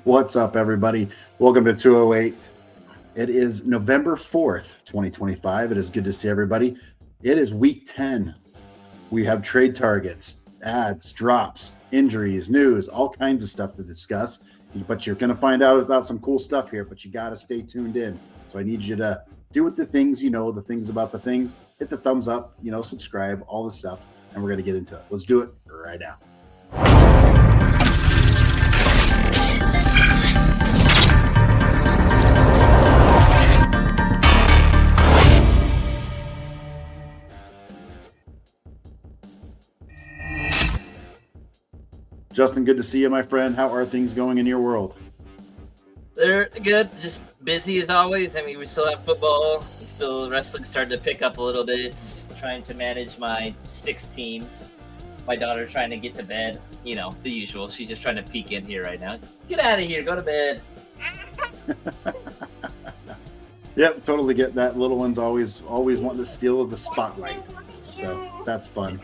What's up, everybody? Welcome to 208. It is November 4th, 2025. It is good to see everybody. It is week 10. We have trade targets, ads, drops, injuries, news, all kinds of stuff to discuss. But you're going to find out about some cool stuff here, but you got to stay tuned in. So I need you to do with the things, the things about the things. Hit the thumbs up, subscribe, all the stuff, and we're going to get into it. Let's do it right now. Justin, good to see you, my friend. How are things going in your world? They're good. Just busy as always. I mean, we still have football. Wrestling's starting to pick up a little bit. Trying to manage my 6 teams. My daughter trying to get to bed. The usual. She's just trying to peek in here right now. Get out of here. Go to bed. Yep, totally get that. Little one's always wanting to steal the spotlight. So that's fun.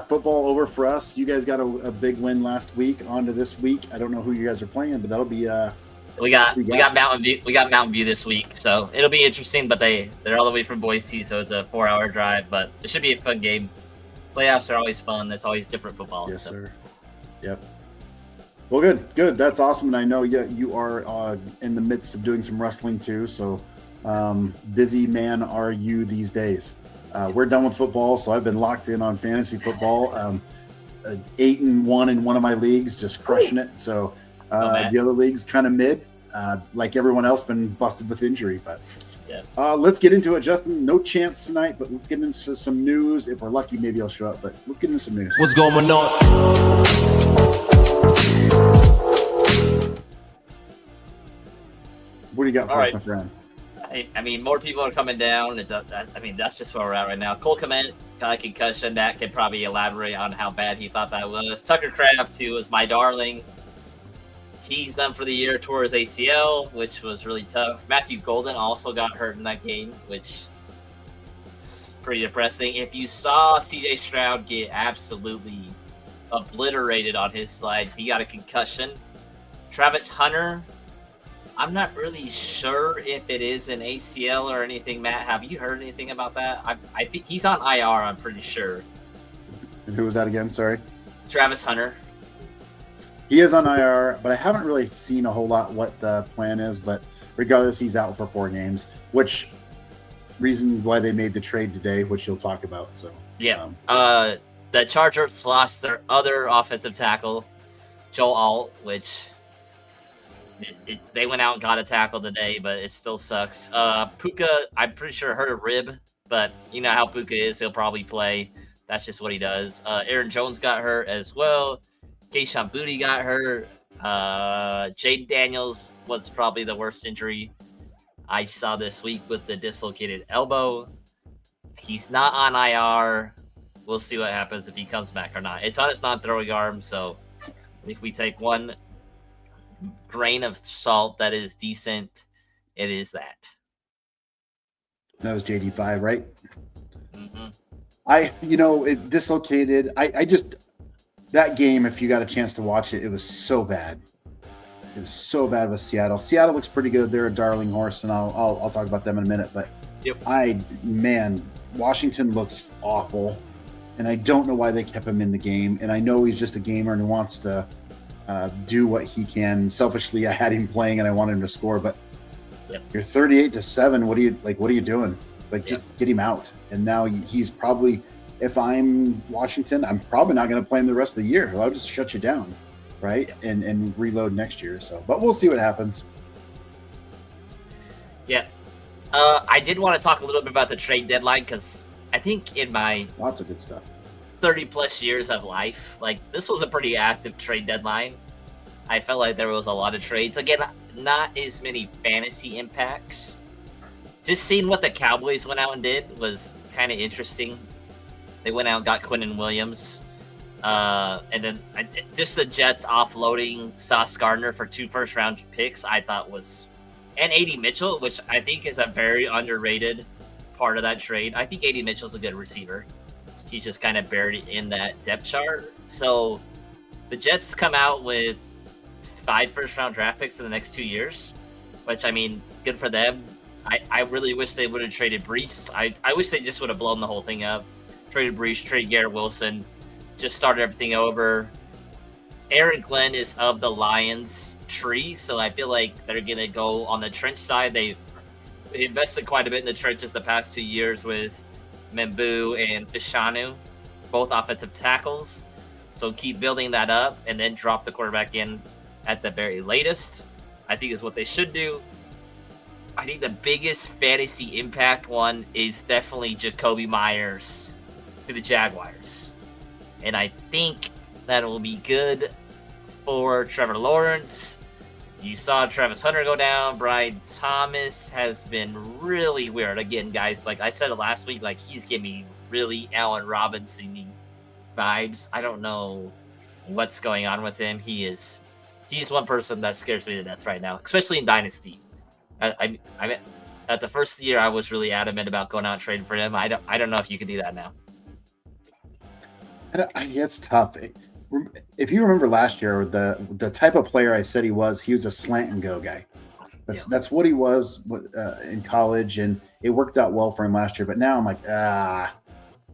Football over for us. You guys got a big win last week. On to this week. I don't know who you guys are playing, but that'll be we got Mountain View. We got Mountain View this week, so it'll be interesting. But they're all the way from Boise, so it's a 4-hour drive. But it should be a fun game. Playoffs are always fun. It's always different football. Yes, sir. Yep. Well, good. That's awesome. And I know you are in the midst of doing some wrestling too. So busy man are you these days? We're done with football, so I've been locked in on fantasy football. 8-1 in one of my leagues, just crushing it. So the other league's kind of mid, like everyone else, been busted with injury. But let's get into it, Justin. No chance tonight, but let's get into some news. If we're lucky, maybe I'll show up. But let's get into some news. What's going on? What do you got for us, my friend? I mean, more people are coming down. That's just where we're at right now. Cole Kmet got a concussion. That could probably elaborate on how bad he thought that was. Tucker Kraft, who was my darling, he's done for the year, tore his ACL, which was really tough. Matthew Golden also got hurt in that game, which is pretty depressing. If you saw CJ Stroud get absolutely obliterated on his slide, he got a concussion. Travis Hunter, I'm not really sure if it is an ACL or anything. Matt, have you heard anything about that? I think he's on IR, I'm pretty sure. And who was that again? Sorry. Travis Hunter. He is on IR, but I haven't really seen a whole lot what the plan is. But regardless, he's out for 4 games, which reason why they made the trade today, which you'll talk about. So the Chargers lost their other offensive tackle, Joel Alt, which they went out and got a tackle today, but it still sucks. Puka, I'm pretty sure hurt a rib, but you know how Puka is. He'll probably play. That's just what he does. Aaron Jones got hurt as well. Keishawn Booty got hurt. Jaden Daniels was probably the worst injury I saw this week with the dislocated elbow. He's not on IR. We'll see what happens if he comes back or not. It's on his non-throwing arm, so if we take one grain of salt that is decent, it is that. That was JD5, right? Mm-hmm. It dislocated. I just, that game, if you got a chance to watch it, it was so bad. It was so bad with Seattle. Seattle looks pretty good. They're a darling horse, and I'll talk about them in a minute. But Washington looks awful, and I don't know why they kept him in the game. And I know he's just a gamer and he wants to do what he can. Selfishly, I had him playing and I wanted him to score, but you're 38-7. What are you doing? Just get him out. And now he's probably, if I'm Washington, I'm probably not going to play him the rest of the year. I'll just shut you down, right? And reload next year. So, but we'll see what happens. Yeah. I did want to talk a little bit about the trade deadline, because I think in my lots of good stuff 30 plus years of life, this was a pretty active trade deadline. I felt like there was a lot of trades. Again, not as many fantasy impacts. Just seeing what the Cowboys went out and did was kind of interesting. They went out and got Quinnen Williams. And then just the Jets offloading Sauce Gardner for 2 first-round picks, I thought was... And A.D. Mitchell, which I think is a very underrated part of that trade. I think A.D. Mitchell's a good receiver. He's just kind of buried in that depth chart. So the Jets come out with 5 first-round draft picks in the next 2 years, which, I mean, good for them. I really wish they would have traded Brees. I wish they just would have blown the whole thing up. Traded Brees, traded Garrett Wilson, just started everything over. Aaron Glenn is of the Lions tree, so I feel like they're going to go on the trench side. They invested quite a bit in the trenches the past 2 years with Membu and Fishanu, both offensive tackles. So keep building that up and then drop the quarterback in at the very latest, I think is what they should do. I think the biggest fantasy impact one is definitely Jacoby Myers to the Jaguars. And I think that will be good for Trevor Lawrence. You saw Travis Hunter go down. Brian Thomas has been really weird. Again, guys, like I said it last week, like he's giving me really Allen Robinson vibes. I don't know what's going on with him. He's one person that scares me to death right now, especially in Dynasty. I at the first year I was really adamant about going out and trading for him. I don't know if you can do that now. It's tough. If you remember last year, the type of player I said he was a slant and go guy. That's what he was in college, and it worked out well for him last year. But now I'm like, I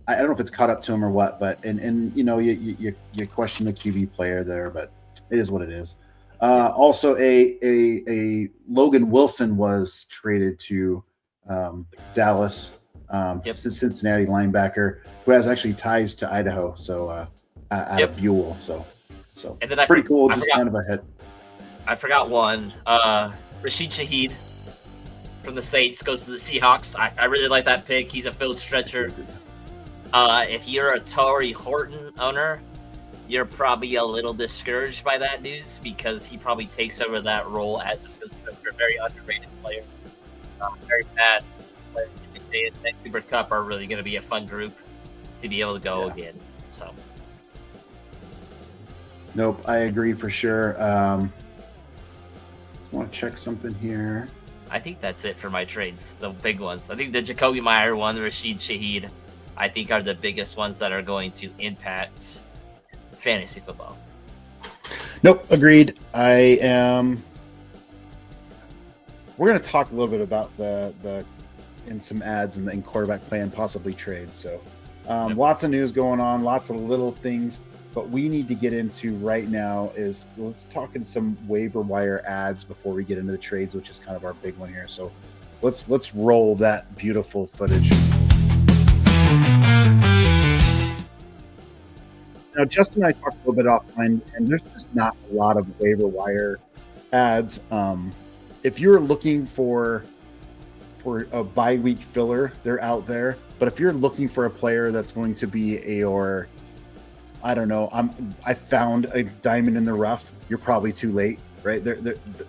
don't know if it's caught up to him or what. But and you know you question the QB player there, but it is what it is. Also, a Logan Wilson was traded to Dallas, Cincinnati linebacker who has actually ties to Idaho, so out of Buell. So and then pretty cool. Just kind of a hit. I forgot one. Rashid Shaheed from the Saints goes to the Seahawks. I really like that pick. He's a field stretcher. If you're a Torrey Horton owner, you're probably a little discouraged by that news because he probably takes over that role as a very underrated player. Very bad. But Cooper Kupp are really going to be a fun group to be able to go again. So, nope, I agree for sure. I want to check something here. I think that's it for my trades, the big ones. I think the Jacoby Meyer one, the Rashid Shaheed, I think are the biggest ones that are going to impact fantasy football. Nope, agreed. We're going to talk a little bit about the in some ads and quarterback play and possibly trade. So lots of news going on, lots of little things, but we need to get into right now is let's talk in some waiver wire ads before we get into the trades, which is kind of our big one here. So let's roll that beautiful footage. Now, Justin and I talked a little bit offline, and there's just not a lot of waiver wire ads. If you're looking for a bye week filler, they're out there. But if you're looking for a player that's going to be I don't know, I found a diamond in the rough, you're probably too late, right?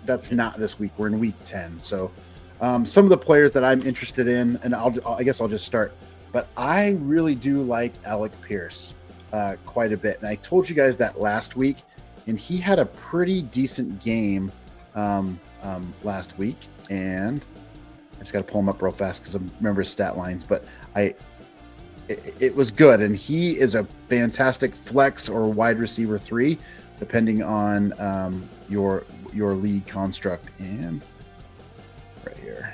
That's not this week. We're in week 10. So some of the players that I'm interested in, and I guess I'll just start. But I really do like Alec Pierce quite a bit. And I told you guys that last week, and he had a pretty decent game last week. And I just got to pull him up real fast because I remember his stat lines. But it was good. And he is a fantastic flex or wide receiver 3, depending on your league construct. And right here.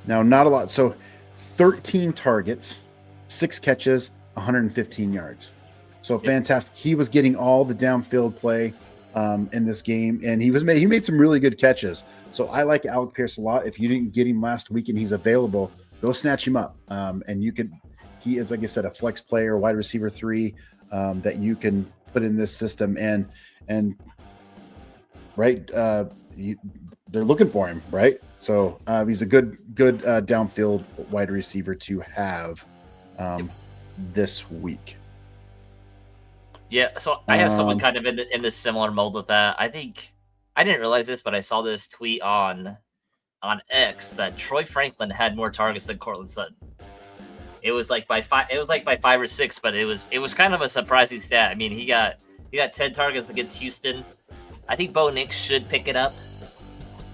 Now, not a lot. So 13 targets, 6 catches, 115 yards. So fantastic. He was getting all the downfield play in this game, and he made some really good catches. So I like Alec Pierce a lot. If you didn't get him last week and he's available, go snatch him up. And he is, like I said, a flex player, wide receiver 3 that you can put in this system. And right, they're looking for him, right? So he's a good downfield wide receiver to have this week. Yeah, so I have someone kind of in this similar mold with that. I think I didn't realize this, but I saw this tweet on X that Troy Franklin had more targets than Cortland Sutton. It was like by 5. It was like by 5 or 6, but it was kind of a surprising stat. I mean, he got 10 targets against Houston. I think Bo Nix should pick it up.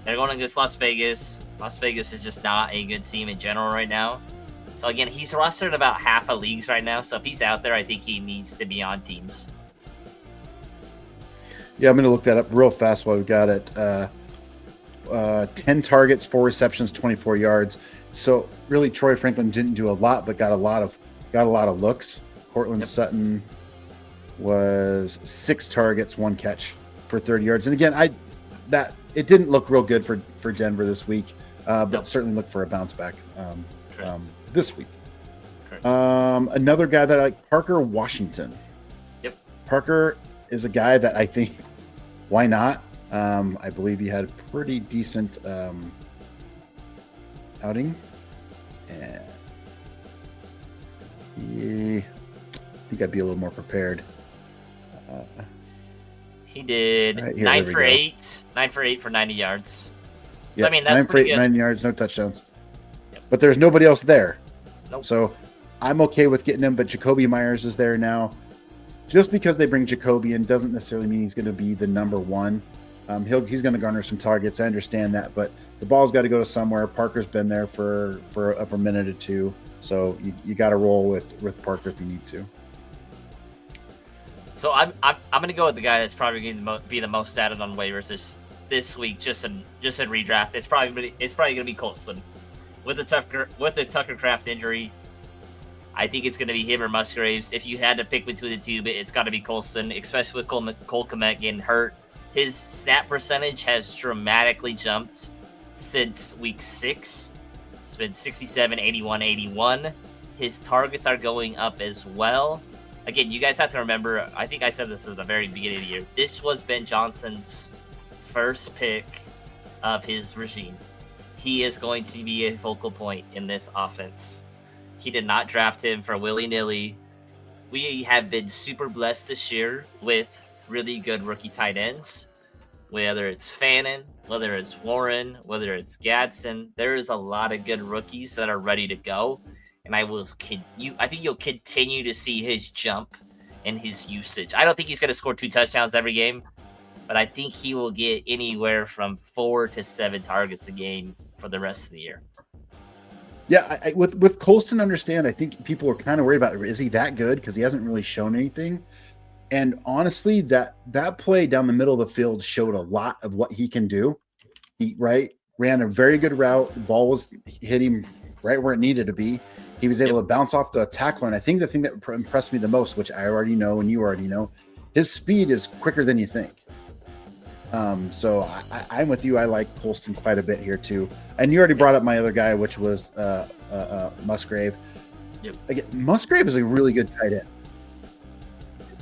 They're going against Las Vegas. Las Vegas is just not a good team in general right now. So again, he's rostered about half of leagues right now. So if he's out there, I think he needs to be on teams. Yeah, I'm going to look that up real fast while we got it. 10 targets, 4 receptions, 24 yards. So really, Troy Franklin didn't do a lot, but got a lot of looks. Cortland Sutton was 6 targets, 1 catch for 30 yards. And again, it didn't look real good for Denver this week, but certainly look for a bounce back this week. Another guy that I like, Parker Washington. Yep. Parker is a guy that I think, why not? I believe he had a pretty decent outing. And I think I'd be a little more prepared. He did right here, 9 for 8. 9 for 8 for 90 yards. So, yeah, I mean, that's 9 for 8, pretty good. 90 yards, no touchdowns. Yep. But there's nobody else there. Nope. So I'm okay with getting him, but Jacoby Myers is there now. Just because they bring Jacoby in doesn't necessarily mean he's going to be the number one. He's going to garner some targets. I understand that, but the ball's got to go to somewhere. Parker's been there for a minute or two, so you got to roll with Parker if you need to. So I'm going to go with the guy that's probably going to be the most added on waivers this week, just in redraft. It's probably going to be Colston with the Tucker Craft injury. I think it's going to be him or Musgraves. If you had to pick between the two, it's got to be Colston, especially with Cole Kmet getting hurt. His snap percentage has dramatically jumped since week 6. It's been 67, 81, 81. His targets are going up as well. Again, you guys have to remember, I think I said this at the very beginning of the year. This was Ben Johnson's first pick of his regime. He is going to be a focal point in this offense. He did not draft him for willy-nilly. We have been super blessed this year with really good rookie tight ends. Whether it's Fannin, whether it's Warren, whether it's Gadsden, there is a lot of good rookies that are ready to go. And I think you'll continue to see his jump and his usage. I don't think he's going to score 2 touchdowns every game, but I think he will get anywhere from 4 to 7 targets a game for the rest of the year. Yeah, with Colston, understand, I think people are kind of worried about, is he that good? Because he hasn't really shown anything. And honestly, that play down the middle of the field showed a lot of what he can do. He ran a very good route. The ball was hit him right where it needed to be. He was able to bounce off the tackler. And I think the thing that impressed me the most, which I already know and you already know, his speed is quicker than you think. So I'm with you. I like Colston quite a bit here too. And you already brought up my other guy, which was Musgrave. Yep. Again, Musgrave is a really good tight end.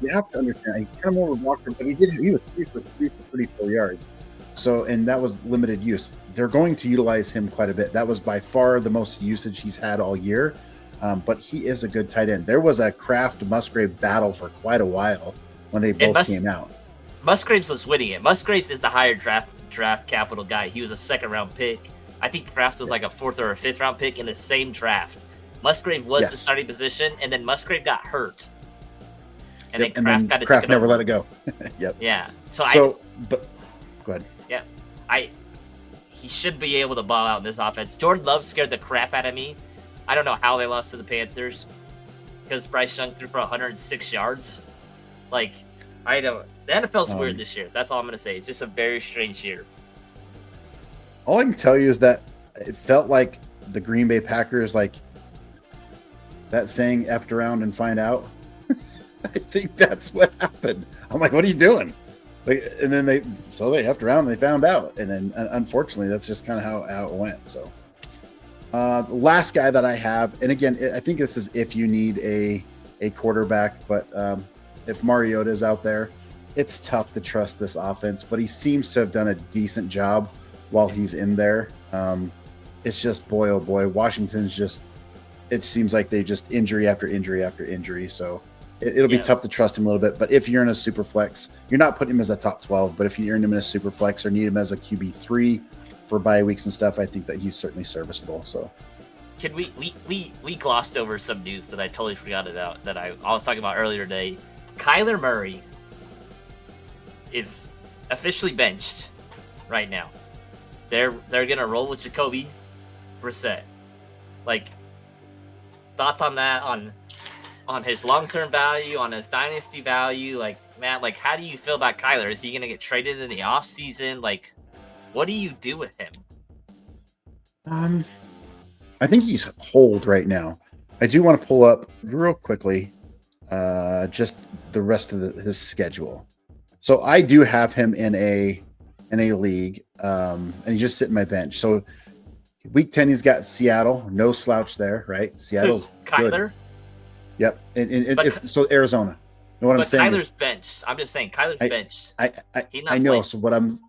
You have to understand, he's kind of more of a blocker, but he was 3 for 34 yards. So, and that was limited use. They're going to utilize him quite a bit. That was by far the most usage he's had all year. But he is a good tight end. There was a Kraft Musgrave battle for quite a while when they both came out. Musgraves was winning it. Musgraves is the higher draft capital guy. He was a 2nd round pick. I think Kraft was like a 4th or a 5th round pick in the same draft. Musgrave was the starting position, and then Musgrave got hurt. And then Kraft never let it go. Yep. Yeah. But go ahead. Yeah. He should be able to ball out in this offense. Jordan Love scared the crap out of me. I don't know how they lost to the Panthers because Bryce Young threw for 106 yards. The NFL's weird this year. That's all I'm going to say. It's just a very strange year. All I can tell you is that it felt like the Green Bay Packers, like that saying, effed around and find out. I think that's what happened. I'm like, what are you doing? And then they effed around and they found out. And then unfortunately, that's just kind of how it went. So the last guy that I have, and again, I think this is if you need a quarterback, but if Mariota is out there, it's tough to trust this offense, but he seems to have done a decent job while he's in there. It's just, boy, oh boy, Washington's just, it seems like they just injury after injury after injury. So it'll be tough to trust him a little bit. But if you're in a super flex, you're not putting him as a top 12, but if you earn him in a super flex or need him as a QB3 for bye weeks and stuff, I think that he's certainly serviceable. So can we glossed over some news that I totally forgot about that I was talking about earlier today. Kyler Murray is officially benched right now. They're gonna roll with Jacoby Brissett. thoughts on that, on his long-term value, on his dynasty value? Like, Matt, like, how do you feel about Kyler? Is he going to get traded in the offseason? Like, what do you do with him? I think he's hold right now. I do want to pull up real quickly just the rest of his schedule. So I do have him in a league, and he's just sitting my bench. So week 10, he's got Seattle, no slouch there, right? Seattle's Kyler? Good. Yep, and so Arizona. You know what I'm saying? Kyler's benched. I'm just saying Kyler's benched. I know. So what I'm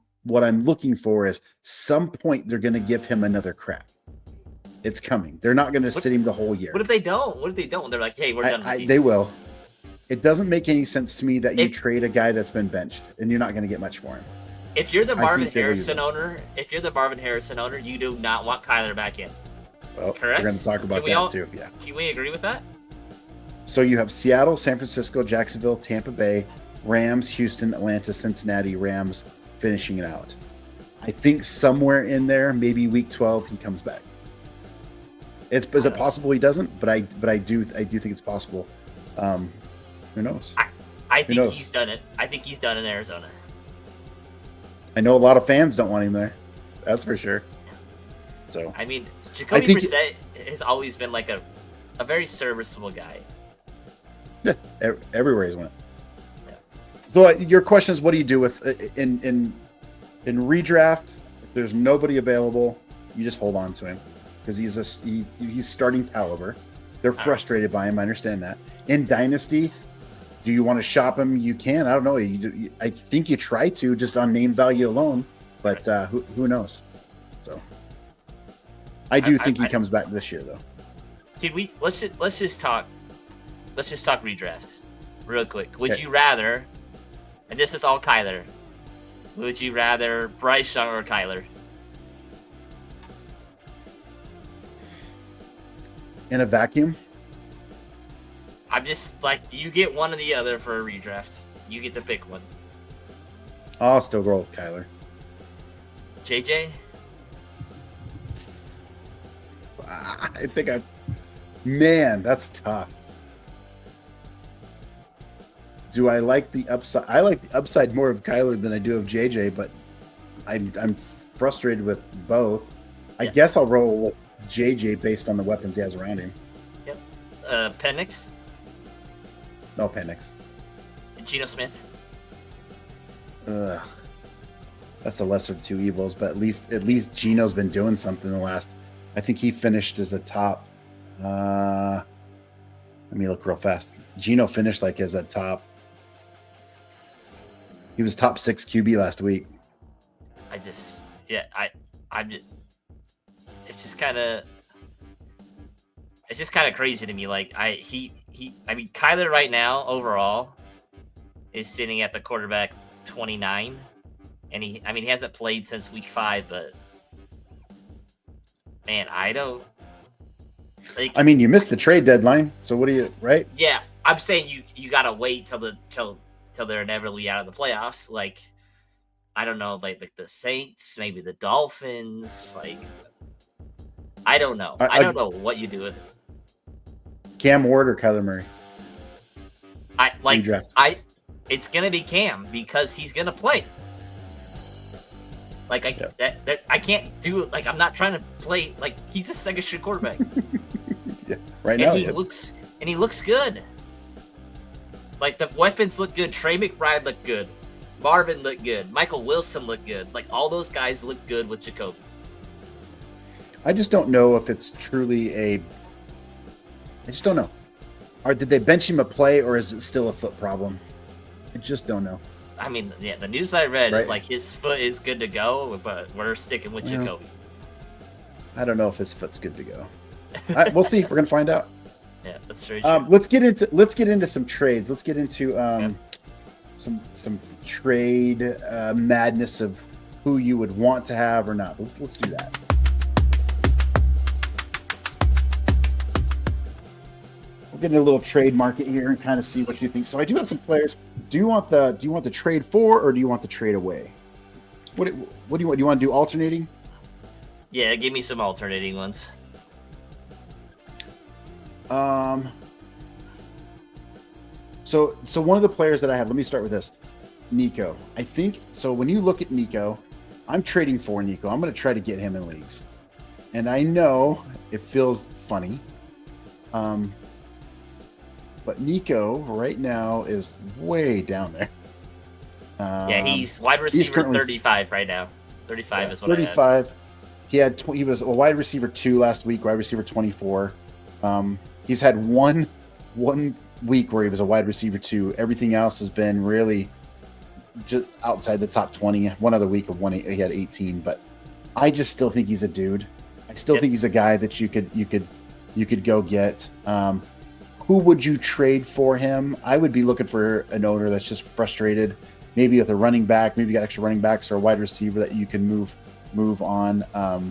looking for is some point they're going to give him another crack. It's coming. They're not going to sit him the whole year. What if they don't? What if they don't? They're like, hey, we're done. They will. It doesn't make any sense to me that you trade a guy that's been benched and you're not going to get much for him. If you're the Marvin Harrison owner, you do not want Kyler back in. Well, correct? We're going to talk about that too. Yeah. Can we agree with that? So you have Seattle, San Francisco, Jacksonville, Tampa Bay, Rams, Houston, Atlanta, Cincinnati, Rams finishing it out. I think somewhere in there, maybe week 12, he comes back. Is it possible he doesn't? But I do think it's possible. Who knows? I think he's done it. I think he's done in Arizona. I know a lot of fans don't want him there. That's for sure. So I mean, Jacoby Brissett has always been like a very serviceable guy. Yeah, everywhere he's went. Yeah. So your question is, what do you do with in redraft? If there's nobody available, you just hold on to him because he's starting caliber. They're frustrated by him. I understand that. In dynasty, do you want to shop him? You can. I don't know. I think you try to just on name value alone, but who knows? So I think he comes back this year, though. Can we let's just talk redraft real quick. Would you rather? And this is all Kyler. Would you rather Bryce Young or Kyler? In a vacuum? I'm just like, you get one or the other for a redraft. You get to pick one. I'll still go with Kyler. JJ? I think man, that's tough. Do I like the upside? I like the upside more of Kyler than I do of JJ, but I'm frustrated with both. I guess I'll roll with JJ based on the weapons he has around him. Yep. Penix? No, Penix. Geno Smith? That's a lesser of two evils, but at least Geno's been doing something the last. I think he finished as a top. Let me look real fast. Geno finished like as a top. He was top 6 QB last week. It's just kind of crazy to me. Like I mean, Kyler right now overall is sitting at the quarterback 29, and he hasn't played since week 5, but man, I don't. Like, I mean, you missed the trade deadline, so what do you, right? Yeah, I'm saying you gotta wait till they're inevitably out of the playoffs. Like, I don't know, like the Saints, maybe the Dolphins. Like, I don't know. I don't know what you do with it. Cam Ward or Kyler Murray? It's gonna be Cam because he's gonna play. Like I can't do it. Like, I'm not trying to play like he's a second string quarterback. Yeah, right now he looks good. Like, the weapons look good. Trey McBride looked good. Marvin looked good. Michael Wilson looked good. Like, all those guys look good with Jacoby. I just don't know if it's truly I just don't know. Or did they bench him a play, or is it still a foot problem? I just don't know. I mean, yeah, the news I read is like his foot is good to go, but we're sticking with Jacoby. I don't know if his foot's good to go. We'll see. We're gonna find out. Yeah, that's true. Let's get into some trades. Let's get into some trade madness of who you would want to have or not. Let's do that. We'll get into a little trade market here and kind of see what you think. So I do have some players. Do you want the trade for, or do you want the trade away? What do you want? Do you want to do alternating? Yeah, give me some alternating ones. So one of the players that I have, let me start with this. Nico. I think so. When you look at Nico, I'm trading for Nico. I'm going to try to get him in leagues. And I know it feels funny. But Nico right now is way down there. Yeah, he's wide receiver 35 right now. 35 is what 35. He had he was a wide receiver 2 last week, wide receiver 24. He's had one week where he was a wide receiver 2. Everything else has been really just outside the top 20. One other week of he had 18, but I just still think he's a dude. I still think he's a guy that you could go get. Who would you trade for him? I would be looking for an owner that's just frustrated, maybe with a running back, maybe you got extra running backs or a wide receiver that you can move on. I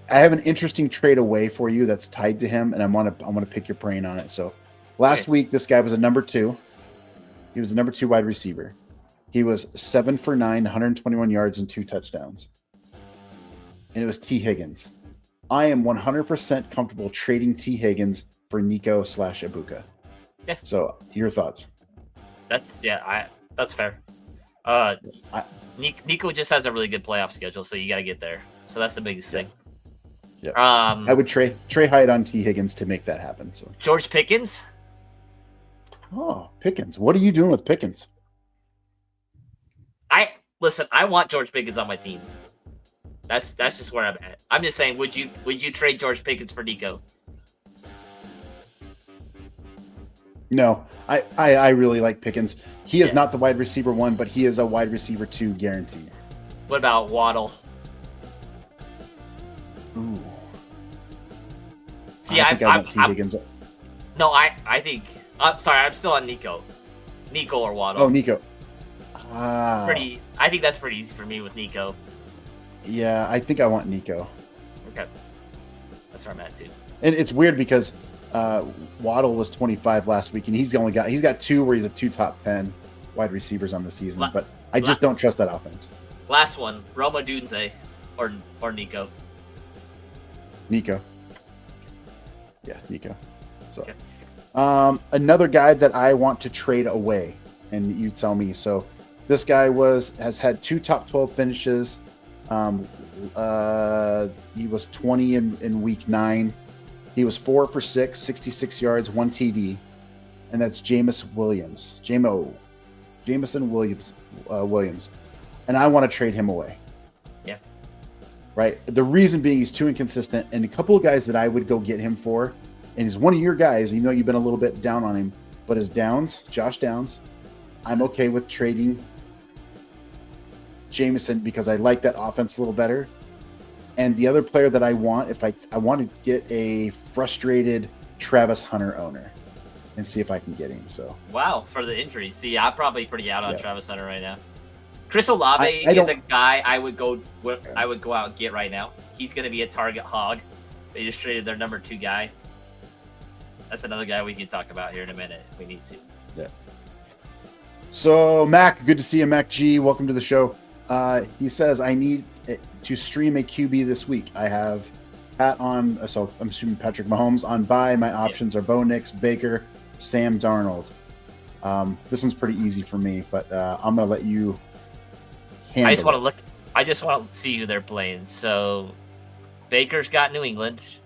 have an interesting trade away for you that's tied to him, and I want to pick your brain on it. So last week, this guy was a number 2. He was the number 2 wide receiver. He was 7 for 9, 121 yards and 2 touchdowns. And it was T. Higgins. I am 100% comfortable trading T. Higgins for Nico / Ibuka. Yeah. So your thoughts? That's fair. Nico just has a really good playoff schedule, so you got to get there. So that's the biggest thing. Yeah. I would trade Hyde on T. Higgins to make that happen. So George Pickens. Oh, Pickens. What are you doing with Pickens? I want George Pickens on my team. That's just where I'm at. I'm just saying, would you trade George Pickens for Nico? No, I really like Pickens. He is not the wide receiver 1, but he is a wide receiver 2 guaranteed. What about Waddle? Ooh. See, I want T. Higgins. No, I think. Sorry, I'm still on Nico. Nico or Waddle. Oh, Nico. I think that's pretty easy for me with Nico. Yeah, I think I want Nico. Okay, that's where I'm at too. And it's weird because Waddle was 25 last week, and he's got 2 where he's a 2 top 10 wide receivers on the season. But I just don't trust that offense. Last one, Roma Dunze or Nico. Nico. Yeah, Nico. So, another guy that I want to trade away, and you tell me. So, this guy has had 2 top 12 finishes. He was 20 in week 9. He was 4 for 6, 66 yards, 1 TD, and that's Jameson Williams. Williams, and I want to trade him away. Yeah. Right. The reason being he's too inconsistent, and a couple of guys that I would go get him for, and he's one of your guys. Even though you've been a little bit down on him, but his Josh Downs, I'm okay with trading Jameson because I like that offense a little better. And the other player that I want, if I want to get a frustrated Travis Hunter owner and see if I can get him. So wow, for the injury. See, I'm probably pretty out on Travis Hunter right now. Chris Olave is a guy I would go out and get right now. He's going to be a target hog. They just traded their number 2 guy. That's another guy we can talk about here in a minute if we need to. Yeah. So Mac, good to see you, Mac G. Welcome to the show. He says, I need to stream a QB this week. I have Pat on, so I'm assuming Patrick Mahomes on bye. My options are Bo Nix, Baker, Sam Darnold. This one's pretty easy for me, but I'm going to let you handle it. I just want to see who they're playing. So Baker's got New England,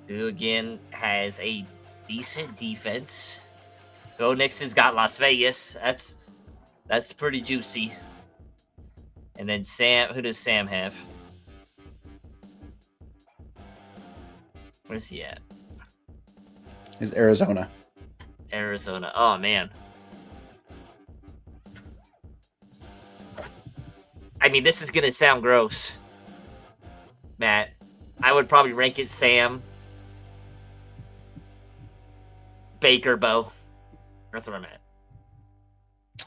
who again has a decent defense. Bo Nix has got Las Vegas. That's pretty juicy. And then Sam, who does Sam have? Where's he at? Is Arizona. Arizona. Oh, man. I mean, this is going to sound gross, Matt. I would probably rank it Sam, Baker, Bo. That's where I'm at.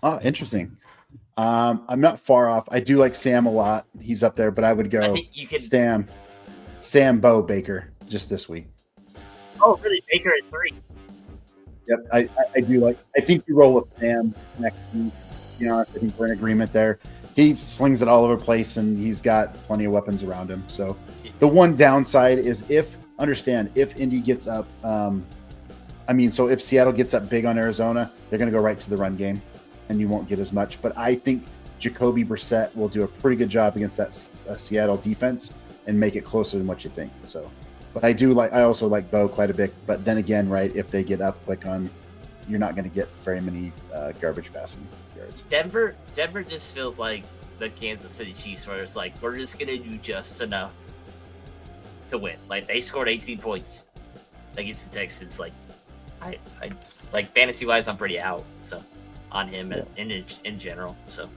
Oh, interesting. I'm not far off. I do like Sam a lot. He's up there, but I would go I think you could... Sam, Bo, Baker just this week. Oh, really? Baker at 3. Yep, I do like. I think you roll with Sam next week. I think we're in agreement there. He slings it all over the place, and he's got plenty of weapons around him. So the one downside is if understand if Indy gets up. So if Seattle gets up big on Arizona, they're going to go right to the run game, and you won't get as much. But I think Jacoby Brissett will do a pretty good job against that Seattle defense and make it closer than what you think. So, but I also like Bo quite a bit. But then again, right, if they get up quick on, you're not going to get very many garbage passing yards. Denver just feels like the Kansas City Chiefs, where it's like, we're just going to do just enough to win. Like, they scored 18 points against the Texans. Like, I just, like, fantasy wise, I'm pretty out. So on him in general. So.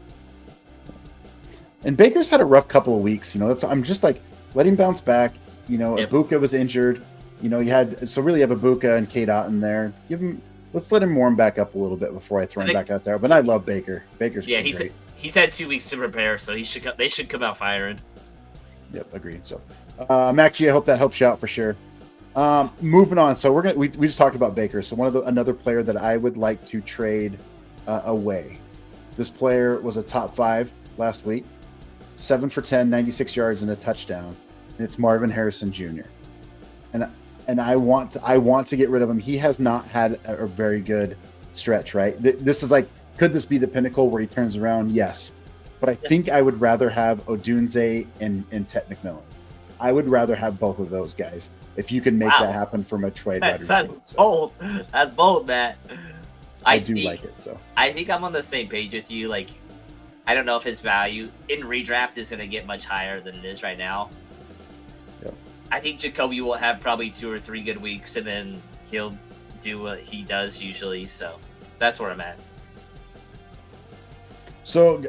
And Baker's had a rough couple of weeks. I'm just like, let him bounce back. Ibuka was injured. You have Ibuka and Kate Otten there. Let's let him warm back up a little bit before I throw him back out there. But I love Baker. Baker's great. He's had 2 weeks to prepare, so they should come out firing. Yep, agreed. So, Mac G, I hope that helps you out for sure. Moving on. So we just talked about Baker. So another player that I would like to trade away. This player was a top 5 last week, 7 for 10, 96 yards and a touchdown, and it's Marvin Harrison Jr. And I want to get rid of him. He has not had a very good stretch. Right. This is like, could this be the pinnacle where he turns around? Yes, but I think I would rather have Odunze and Ted McMillan. I would rather have both of those guys. If you can make that happen from a trade wide receiver. That's bold. That's bold, Matt. I do like it. So I think I'm on the same page with you. Like, I don't know if his value in redraft is going to get much higher than it is right now. Yep. I think Jacoby will have probably 2 or 3 good weeks, and then he'll do what he does usually. So that's where I'm at. So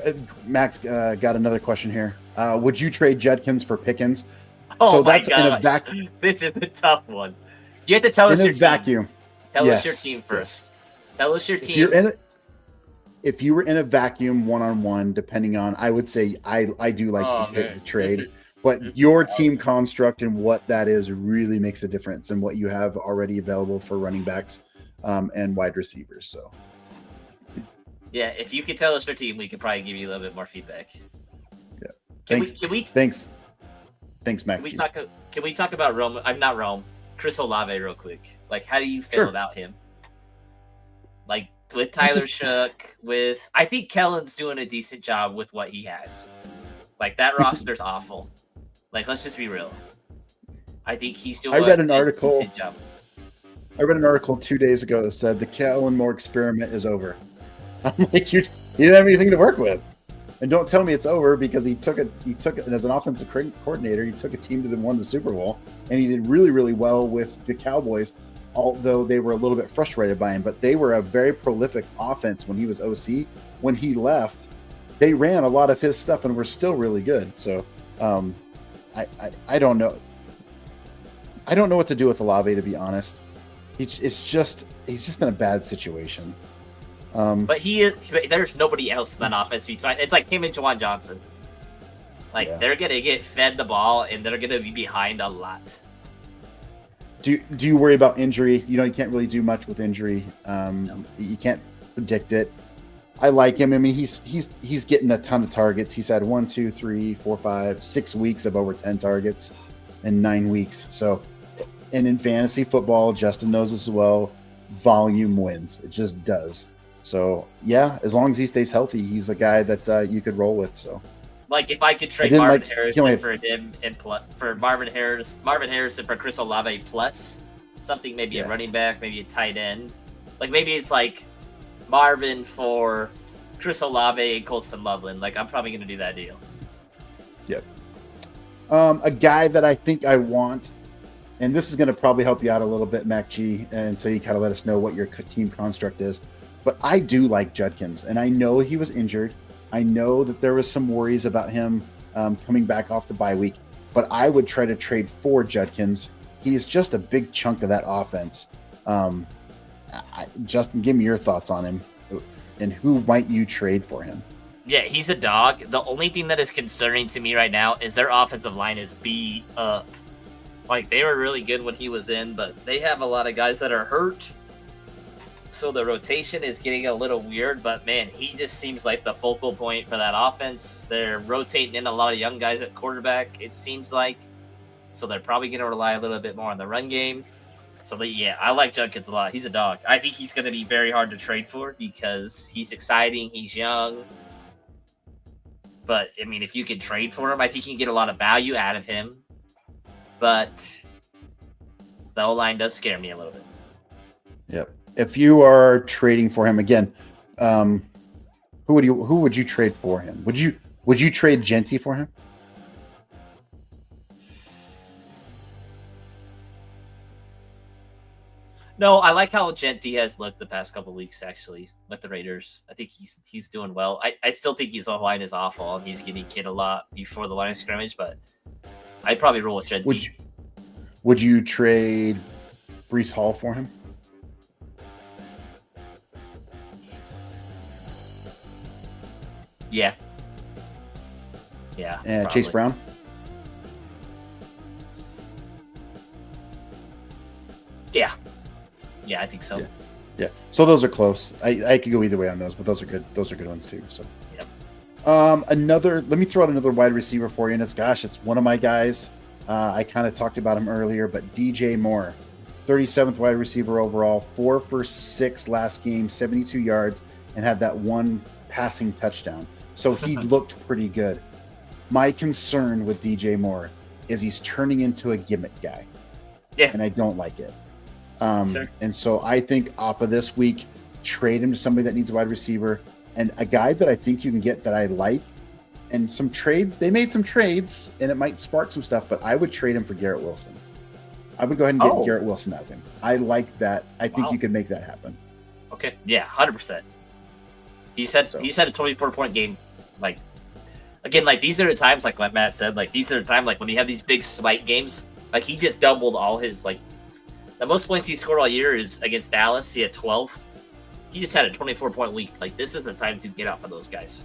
Max got another question here. Would you trade Judkins for Pickens? Oh, so that's in a vacuum. This is a tough one. You have to tell us your vacuum. Team. Tell us your team first. Tell us your team. If you were in a vacuum 1-on-1, depending on, I would say I do like the trade, but your team construct and what that is really makes a difference in what you have already available for running backs and wide receivers. So, yeah, if you could tell us your team, we could probably give you a little bit more feedback. Yeah. Thanks, Mac. Can we talk about Rome? I'm not Rome. Chris Olave, real quick. Like, how do you feel about him? Like, with Tyler Shook, I think Kellen's doing a decent job with what he has. Like, that roster's awful. Like, let's just be real. I think he's doing a decent job. I read an article 2 days ago that said the Kellen Moore experiment is over. I'm like, you didn't have anything to work with. And don't tell me it's over, because he took it as an offensive coordinator. He took a team that won the Super Bowl, and he did really, really well with the Cowboys, although they were a little bit frustrated by him. But they were a very prolific offense when he was OC. When he left, they ran a lot of his stuff and were still really good. So I don't know. I don't know what to do with Olave, to be honest. He's just in a bad situation. But there's nobody else in that offense. It's like him and Juwan Johnson. Like, they're going to get fed the ball, and they're going to be behind a lot. Do you worry about injury? You can't really do much with injury. No. You can't predict it. I like him. I mean, he's getting a ton of targets. He's had 1, 2, 3, 4, 5, 6 weeks of over 10 targets in 9 weeks. So, and in fantasy football, Justin knows this as well, volume wins. It just does. So, yeah, as long as he stays healthy, he's a guy that you could roll with. So, like, if I could trade Marvin Harrison for him and for Marvin Harrison for Chris Olave plus something, maybe a running back, maybe a tight end. Like, maybe it's like Marvin for Chris Olave and Colston Loveland. Like, I'm probably going to do that deal. Yep. A guy that I think I want, and this is going to probably help you out a little bit, Mac G, until you kind of let us know what your team construct is. But I do like Judkins, and I know he was injured. I know that there was some worries about him coming back off the bye week, but I would try to trade for Judkins. He is just a big chunk of that offense. Justin, give me your thoughts on him, and who might you trade for him? Yeah, he's a dog. The only thing that is concerning to me right now is their offensive line is beat up. Like, they were really good when he was in, but they have a lot of guys that are hurt. So the rotation is getting a little weird, but man, he just seems like the focal point for that offense. They're rotating in a lot of young guys at quarterback, it seems like. so they're probably going to rely a little bit more on the run game. So, yeah, I like Judkins a lot. He's a dog. I think he's going to be very hard to trade for because he's exciting. He's young. But, I mean, if you can trade for him, I think you can get a lot of value out of him. But the O-line does scare me a little bit. Yep. If you are trading for him again, who would you trade for him? Would you trade Genty for him? No, I like how Genty has looked the past couple weeks, actually, with the Raiders. I think he's doing well. I still think his line is awful, and he's getting hit a lot before the line of scrimmage, but I'd probably roll with Genty. Would you trade Breece Hall for him? Yeah. Yeah. And Chase Brown? Yeah. Yeah, I think so. Yeah. So those are close. I could go either way on those, but those are good. Those are good ones too. So, yep. Let me throw out another wide receiver for you, and it's one of my guys. I kind of talked about him earlier, but DJ Moore, 37th wide receiver overall, 4 for 6 last game, 72 yards, and had that one passing touchdown. So he looked pretty good. My concern with DJ Moore is he's turning into a gimmick guy. Yeah. And I don't like it. Sure. And so I think off of this week, trade him to somebody that needs a wide receiver and a guy that I think you can get that I like. And some trades, they made some trades and it might spark some stuff, but I would trade him for Garrett Wilson. I would go ahead and get Garrett Wilson out of him. I like that. I think you could make that happen. Okay. Yeah, 100%. He said a 24-point game. Like, again, like these are the times, like what Matt said, like these are the times, like when you have these big spike games, like he just doubled all his, like, the most points he scored all year is against Dallas. He had 12. He just had a 24-point week. Like, this is the time to get out for those guys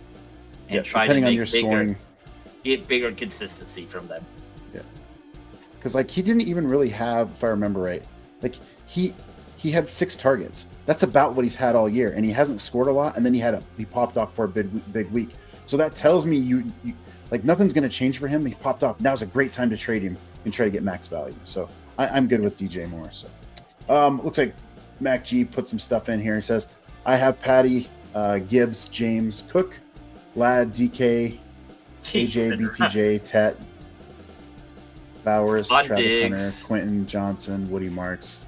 and try to get bigger consistency from them. Yeah, because like he didn't even really have, if I remember right, like he had 6 targets. That's about what he's had all year, and he hasn't scored a lot. And then he popped off for a big week. So that tells me you like nothing's going to change for him. He popped off. Now's a great time to trade him and try to get max value. So I'm good with DJ Moore. So looks like Mac G put some stuff in here. He says, I have Patty, Gibbs, James Cook, Lad, DK, AJ, BTJ, Tet, Bowers, Travis Hunter, Quentin Johnson, Woody Marks.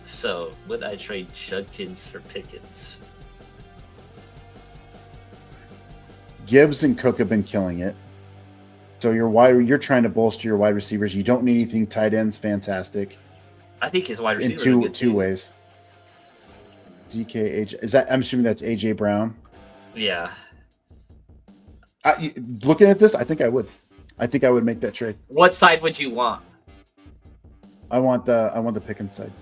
So would I trade Judkins for Pickens? Gibbs and Cook have been killing it. So you're trying to bolster your wide receivers. You don't need anything tight ends. Fantastic. I think his wide receivers in two ways. DK, AJ. I'm assuming that's AJ Brown. Yeah. Looking at this, I think I would make that trade. What side would you want? I want the Pickens side.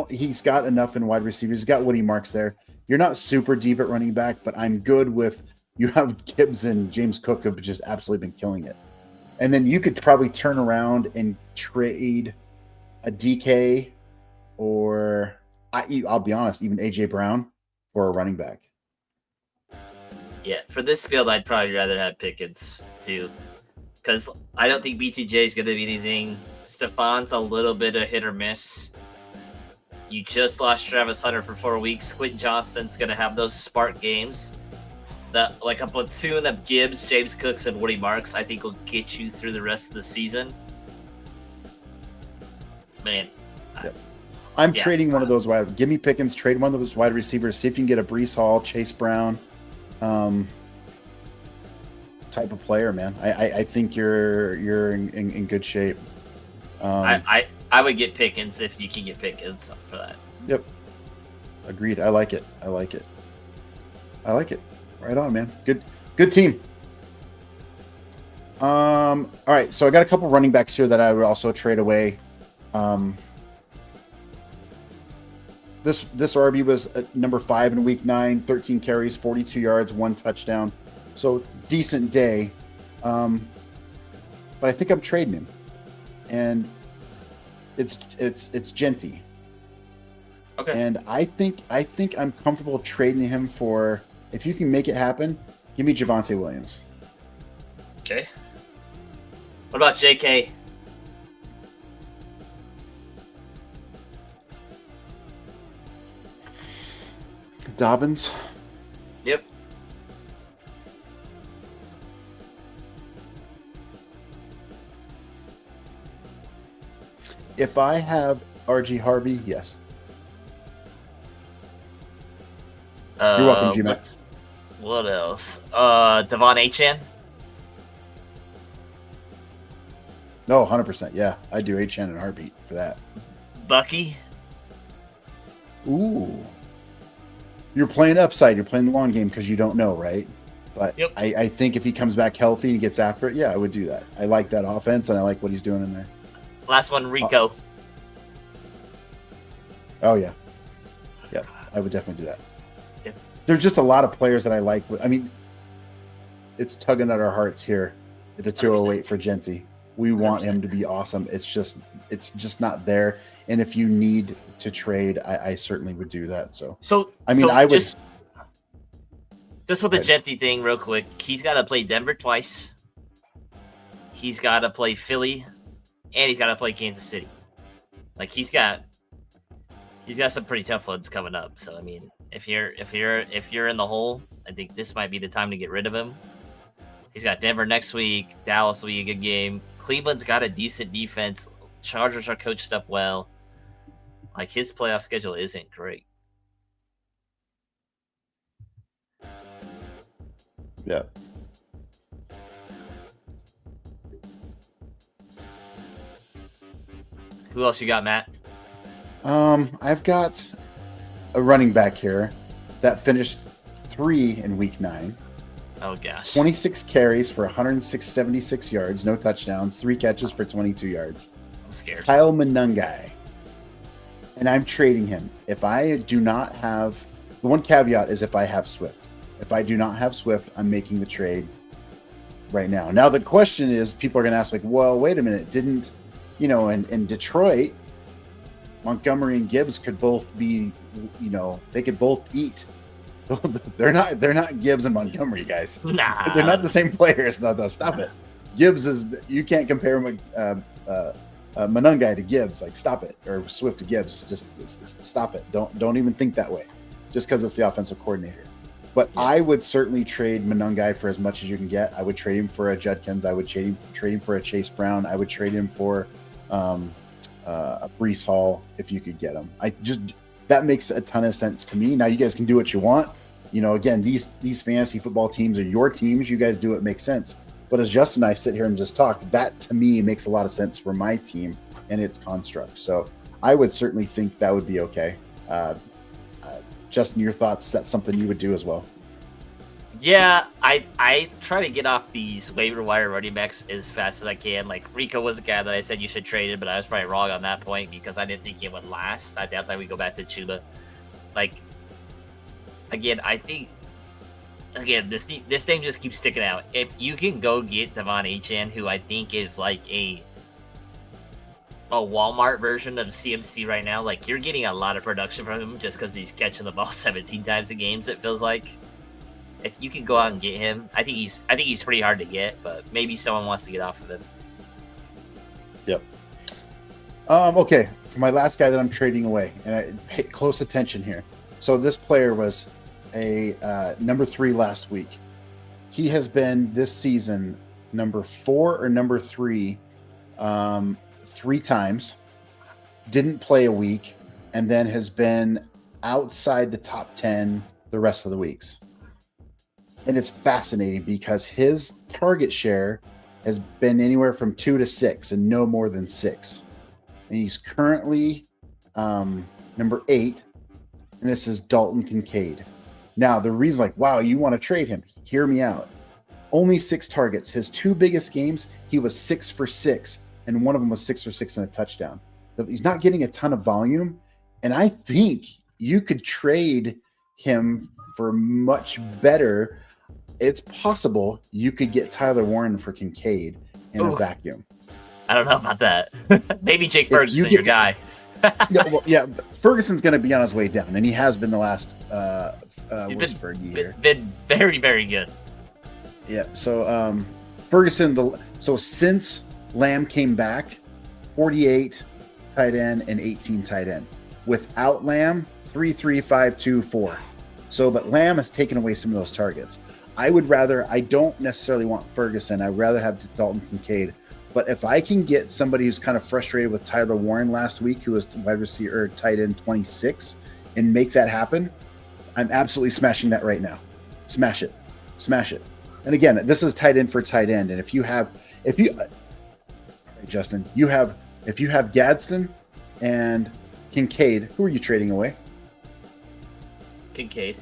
He's got enough in wide receivers. He's got Woody Marks there. You're not super deep at running back, but I'm good with you have Gibbs and James Cook have just absolutely been killing it. And then you could probably turn around and trade a DK or I'll be honest, even AJ Brown for a running back. Yeah, for this field, I'd probably rather have Pickens too, because I don't think BTJ is going to be anything. Stefan's a little bit of hit or miss. You just lost Travis Hunter for 4 weeks. Quentin Johnston's going to have those spark games. Like a platoon of Gibbs, James Cooks, and Woody Marks, I think will get you through the rest of the season. Man. Yep. I'm trading one of those give me Pickens, trade one of those wide receivers, see if you can get a Breece Hall, Chase Brown type of player, man. I think you're in good shape. I would get Pickens if you can get Pickens for that. Yep. Agreed. I like it. Right on, man. Good team. All right. So I got a couple running backs here that I would also trade away. This RB was number 5 in week 9, 13 carries, 42 yards, 1 touchdown. So decent day. But I think I'm trading him. And it's Genty. Okay. And I think I'm comfortable trading him for, if you can make it happen, give me Javonte Williams. Okay. What about JK? Dobbins. Yep. If I have RG Harvey, yes. You're welcome, G-Max. What else? Devon Achane? No, 100%. Yeah, I do H and heartbeat for that. Bucky? Ooh. You're playing upside. You're playing the long game because you don't know, right? But yep. I think if he comes back healthy and gets after it, yeah, I would do that. I like that offense, and I like what he's doing in there. Last one, Rico. Oh, yeah. Yeah, I would definitely do that. Yeah. There's just a lot of players that I like. I mean, it's tugging at our hearts here at the 208 for Genty. We want 100%. Him to be awesome. It's just not there. And if you need to trade, I certainly would do that. So I mean, I would just with the Genty thing, real quick. He's got to play Denver twice. He's got to play Philly, and he's got to play Kansas City. Like he's got some pretty tough ones coming up. So I mean, if you're in the hole, I think this might be the time to get rid of him. He's got Denver next week. Dallas will be a good game. Cleveland's got a decent defense. Chargers are coached up well. Like his playoff schedule isn't great. Yeah. Who else you got, Matt? I've got a running back here that finished 3 in week 9. Oh, gosh. 26 carries for 176 yards, no touchdowns, 3 catches for 22 yards. I'm scared. Kyle Monangai. And I'm trading him. If I do not have... The one caveat is if I have Swift. If I do not have Swift, I'm making the trade right now. Now, the question is, people are going to ask, like, well, wait a minute. Didn't, in Detroit, Montgomery and Gibbs could both be, they could both eat. They're not Gibbs and Montgomery, guys. Nah. They're not the same players. No, stop it. Gibbs is, you can't compare Monangai to Gibbs. Like, stop it. Or Swift to Gibbs. Just stop it. Don't even think that way. Just because it's the offensive coordinator. But yeah. I would certainly trade Monangai for as much as you can get. I would trade him for a Judkins. I would trade him for a Chase Brown. I would trade him for a Breece Hall if you could get him. That makes a ton of sense to me. Now you guys can do what you want. Again, these fantasy football teams are your teams. You guys do what makes sense. But as Justin and I sit here and just talk, that to me makes a lot of sense for my team and its construct. So I would certainly think that would be okay. Justin, your thoughts? That's something you would do as well. Yeah, I try to get off these waiver wire running backs as fast as I can. Like Rico was the guy that I said you should trade it, but I was probably wrong on that point because I didn't think it would last. I thought that we'd go back to Chuba. Like, again, I think this thing just keeps sticking out. If you can go get Devon Achane, who I think is like a Walmart version of CMC right now, like you're getting a lot of production from him just because he's catching the ball 17 times a game. It feels like. If you can go out and get him, I think he's pretty hard to get, but maybe someone wants to get off of him. Yep. Okay, for my last guy that I'm trading away, and I pay close attention here. So this player was a number 3 last week. He has been this season number 4 or number 3 3 times. Didn't play a week, and then has been outside the top 10 the rest of the weeks. And it's fascinating because his target share has been anywhere from 2 to 6 and no more than 6. And he's currently number 8. And this is Dalton Kincaid. Now, the reason, like, wow, you want to trade him. Hear me out. Only 6 targets. His 2 biggest games, he was 6 for 6. And one of them was 6 for 6 and a touchdown. He's not getting a ton of volume. And I think you could trade him for much better. It's possible you could get Tyler Warren for Kincaid in a vacuum. I don't know about that. Maybe Jake Ferguson, your guy. yeah, Ferguson's going to be on his way down, and he has been the last been very, very good. Yeah, so Ferguson, since Lamb came back, 48 tight end and 18 tight end. Without Lamb, 3-3-5-2-4. So, but Lamb has taken away some of those targets. I don't necessarily want Ferguson. I'd rather have Dalton Kincaid. But if I can get somebody who's kind of frustrated with Tyler Warren last week, who was wide receiver tight end 26, and make that happen, I'm absolutely smashing that right now. Smash it. And again, this is tight end for tight end. And if you have Gadsden and Kincaid, who are you trading away? Kincaid.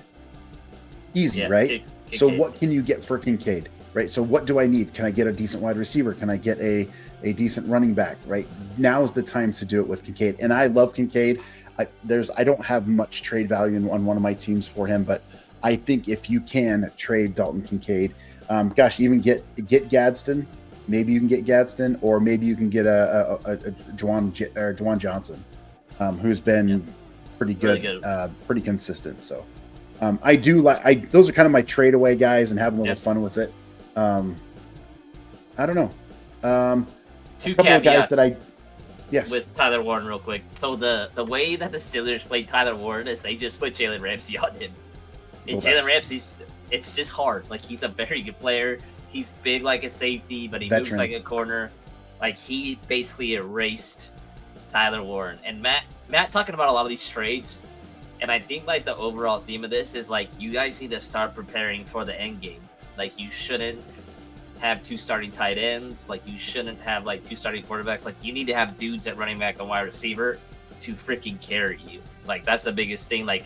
Easy, yeah, right? Kincaid. So what can you get for Kincaid, right? So what do I need? Can I get a decent wide receiver? Can I get a decent running back, right? Now is the time to do it with Kincaid. And I love Kincaid. I don't have much trade value on one of my teams for him, but I think if you can trade Dalton Kincaid, even get Gadsden. Maybe you can get Gadsden, or maybe you can get a Juwan Johnson, who's been pretty good, pretty consistent. So I do like those are kind of my trade away guys and having a little fun with it. I don't know. Two caveats guys with Tyler Warren real quick. So the way that the Steelers played Tyler Warren is they just put Jalen Ramsey on him. And Jalen Ramsey's, it's just hard. Like, he's a very good player. He's big like a safety, but he moves like a corner. Like, he basically erased Tyler Warren. And Matt talking about a lot of these trades, and I think like the overall theme of this is like you guys need to start preparing for the end game. Like, you shouldn't have two starting tight ends. Like, you shouldn't have like two starting quarterbacks. Like, you need to have dudes at running back and wide receiver to freaking carry you. Like, that's the biggest thing. Like,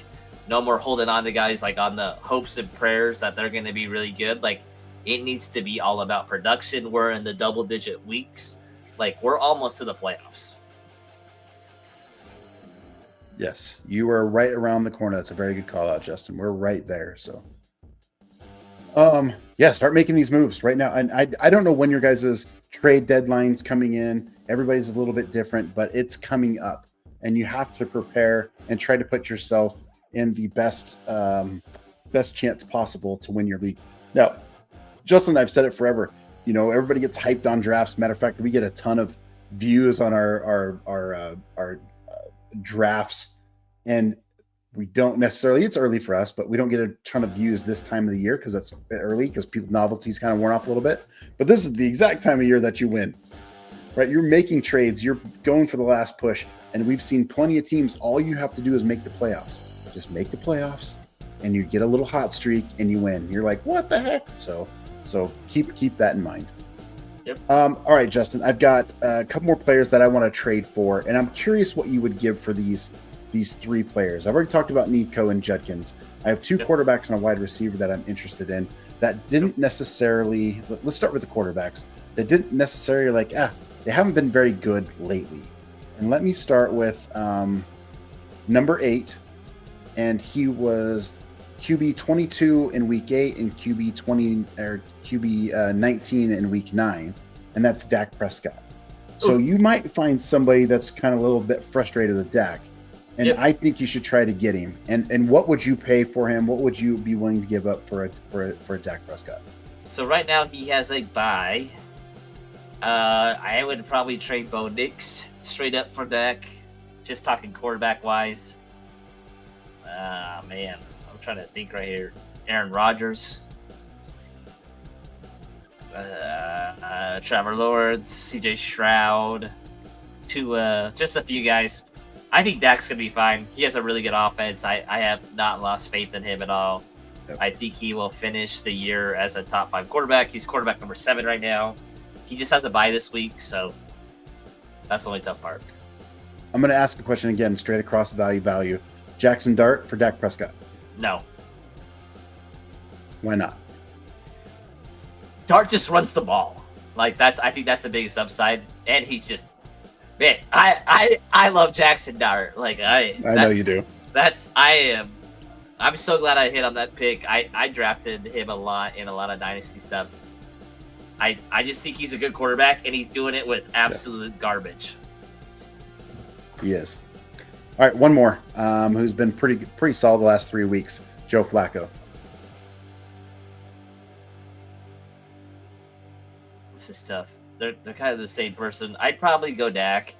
no more holding on to guys like on the hopes and prayers that they're going to be really good. Like, it needs to be all about production. We're in the double-digit weeks. Like, we're almost to the playoffs. Yes, you are right around the corner. That's a very good call out, Justin. We're right there. So, start making these moves right now. And I don't know when your guys' trade deadline's coming in. Everybody's a little bit different, but it's coming up, and you have to prepare and try to put yourself in the best chance possible to win your league. Now, Justin, I've said it forever. You know, everybody gets hyped on drafts. Matter of fact, we get a ton of views on our drafts, and we don't necessarily. It's early for us, but we don't get a ton of views this time of the year because it's early because people novelty's kind of worn off a little bit. But this is the exact time of year that you win, right? You're making trades. You're going for the last push, and we've seen plenty of teams. All you have to do is make the playoffs. Just make the playoffs, and you get a little hot streak, and you win. You're like, what the heck? So keep that in mind. Yep. All right, Justin, I've got a couple more players that I want to trade for, and I'm curious what you would give for these three players. I've already talked about Nico and Judkins. I have two quarterbacks and a wide receiver that I'm interested in that didn't necessarily. Let's start with the quarterbacks. They didn't necessarily they haven't been very good lately. And let me start with number 8. And he was QB 22 in week 8 and QB 19 in week 9, and that's Dak Prescott. So you might find somebody that's kind of a little bit frustrated with Dak, and I think you should try to get him. And what would you pay for him? What would you be willing to give up for a Dak Prescott? So right now he has a bye. I would probably trade Bo Nix straight up for Dak. Just talking quarterback wise. Man, I'm trying to think right here. Aaron Rodgers, Trevor Lawrence, CJ Stroud, just a few guys. I think Dak's gonna be fine. He has a really good offense. I have not lost faith in him at all. Yep. I think he will finish the year as a top 5 quarterback. He's quarterback number 7 right now. He just has a bye this week, so that's the only tough part. I'm going to ask a question again, straight across value. Jackson Dart for Dak Prescott? No. Why not? Dart just runs the ball. I think that's the biggest upside. And he's just, man, I love Jackson Dart. I know you do. I'm so glad I hit on that pick. I drafted him a lot in a lot of dynasty stuff. I just think he's a good quarterback, and he's doing it with absolute garbage. He is. All right, one more, who's been pretty solid the last 3 weeks, Joe Flacco. This is tough. they're kind of the same person. I'd probably go Dak.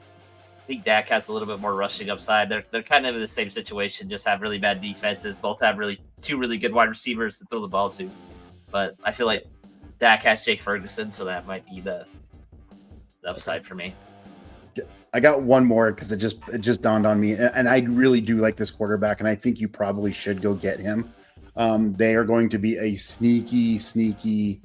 I think Dak has a little bit more rushing upside. They're kind of in the same situation, just have really bad defenses. Both have two really good wide receivers to throw the ball to. But I feel like Dak has Jake Ferguson, so that might be the upside for me. I got one more because it just dawned on me, and I really do like this quarterback, and I think you probably should go get him. They are going to be a sneaky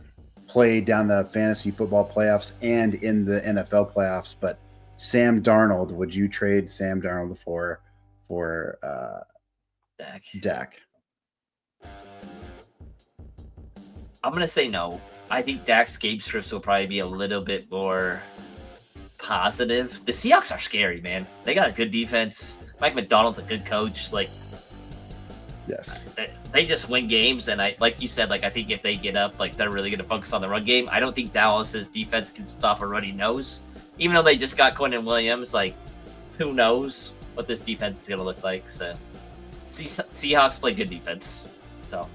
play down the fantasy football playoffs and in the NFL playoffs. But Sam Darnold, would you trade Sam Darnold for Dak? I'm gonna say no. I think Dak's game scripts will probably be a little bit more positive. The Seahawks are scary, man. They got a good defense. Mike McDonald's a good coach. Like, yes, they just win games. And like you said, like I think if they get up, like they're really gonna focus on the run game. I don't think Dallas's defense can stop a runny nose. Even though they just got Quentin Williams, like who knows what this defense is gonna look like. So Seahawks play good defense. So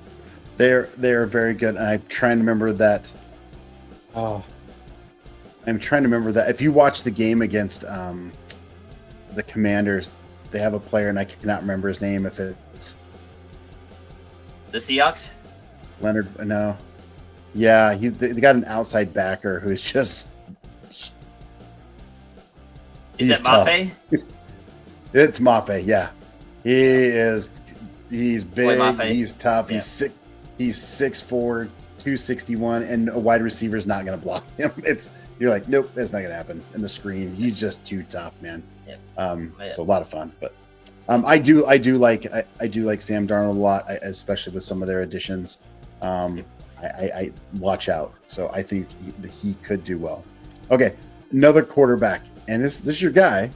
they're very good, and I'm trying to remember that. Oh, I'm trying to remember that. If you watch the game against the Commanders, they have a player, and I cannot remember his name. If it's the Seahawks, Leonard, no, yeah, they got an outside backer who's just. Is it Mafe? It's Mafe, yeah. He is. He's big. He's tough. Yeah. He's 6'4", 261, and a wide receiver is not going to block him. You're like, nope, that's not going to happen. In the screen, he's just too tough, man. Yeah. So a lot of fun, but I do like Sam Darnold a lot, especially with some of their additions. I watch out. So I think he could do well. Okay, another quarterback, and this is your guy.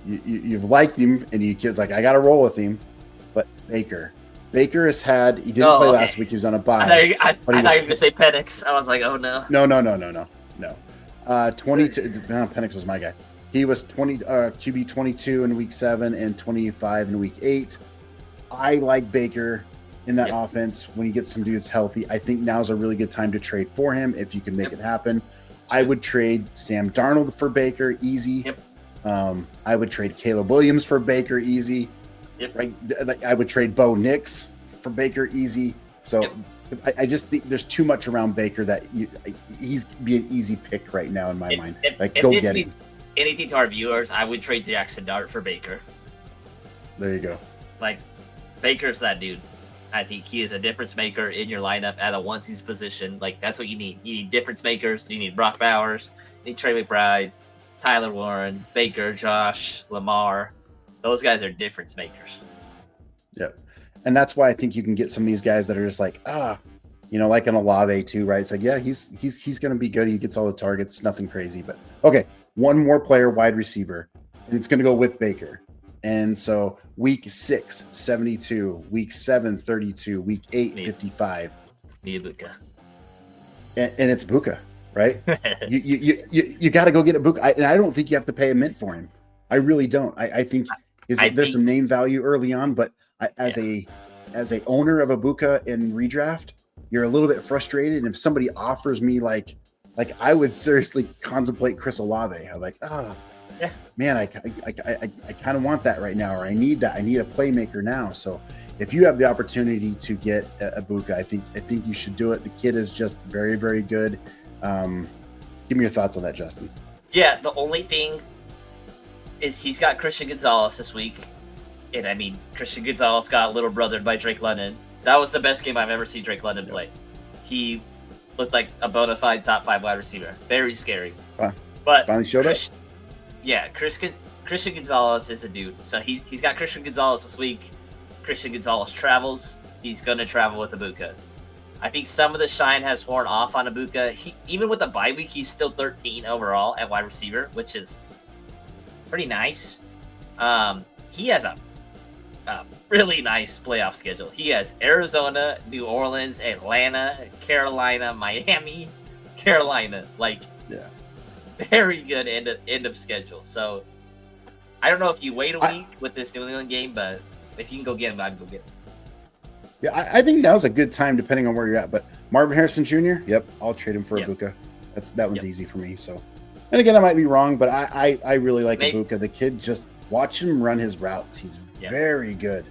You've liked him, and you kids like, I got to roll with him. But Baker has had. He didn't play last week. He was on a bye. I thought you were going to say Penix. I was like, oh no. No. 22. Penix was my guy. He was QB 22 in week 7 and 25 in week 8. I like Baker in that offense when he gets some dudes healthy. I think now's a really good time to trade for him if you can make it happen. I would trade Sam Darnold for Baker, easy. I would trade Caleb Williams for Baker, easy. Right? I would trade Bo Nix for Baker, easy. So I just think there's too much around Baker that he's be an easy pick right now in my mind. Go get him. Anything to our viewers, I would trade Jackson Dart for Baker. There you go. Like, Baker's that dude. I think he is a difference maker in your lineup at a onesies position. Like, that's what you need. You need difference makers. You need Brock Bowers. You need Trey McBride, Tyler Warren, Baker, Josh, Lamar. Those guys are difference makers. Yep. And that's why I think you can get some of these guys that are just like, like an Olave too, right? It's like, yeah, he's going to be good. He gets all the targets, nothing crazy. But okay, one more player, wide receiver, and it's going to go with Baker. And so week 6, 72, week 7, 32, week 8, 55. Buka. And it's Buka, right? you got to go get a Buka. And I don't think you have to pay a mint for him. I really don't. I think there's some name value early on, but as a owner of a Buka in redraft, you're a little bit frustrated. And if somebody offers me like I would seriously contemplate Chris Olave. I'm like, man, I kind of want that right now, or I need that. I need a playmaker now. So if you have the opportunity to get a Buka, I think you should do it. The kid is just very, very good. Give me your thoughts on that, Justin. Yeah, the only thing is he's got Christian Gonzalez this week. And I mean, Christian Gonzalez got little brothered by Drake London. That was the best game I've ever seen Drake London play. He looked like a bona fide top 5 wide receiver. Very scary. But finally showed up. Yeah, Christian Gonzalez is a dude. So he's got Christian Gonzalez this week. Christian Gonzalez travels. He's going to travel with Ibuka. I think some of the shine has worn off on Ibuka. Even with the bye week, he's still 13 overall at wide receiver, which is pretty nice. He has a really nice playoff schedule. He has Arizona, New Orleans, Atlanta, Carolina, Miami, Carolina. Very good end of schedule. So I don't know if you wait a week with this New England game, but if you can go get him, I'd go get him. Yeah, I think now's a good time depending on where you're at. But Marvin Harrison Jr., yep, I'll trade him for Ibuka. That one's easy for me. So, and again, I might be wrong, but I really like Ibuka. The kid, just watch him run his routes. He's very good,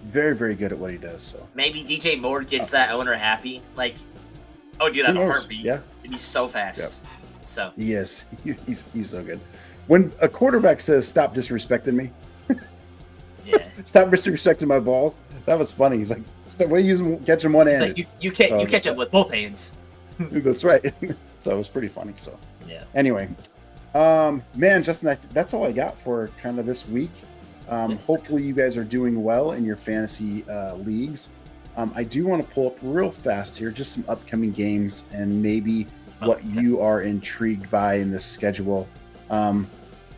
very, very good at what he does. So maybe DJ Moore gets that owner happy. Like, oh, dude, that a heartbeat. Yeah, it'd be so fast. Yep. So he is. He's so good. When a quarterback says, "Stop disrespecting me," stop disrespecting my balls. That was funny. He's like, "What are you using? Catch him one hand." Like you catch him with both hands. That's right. So it was pretty funny. So yeah. Anyway, man, Justin, that's all I got for kind of this week. Hopefully you guys are doing well in your fantasy leagues. I do want to pull up real fast here just some upcoming games and maybe what you are intrigued by in this schedule.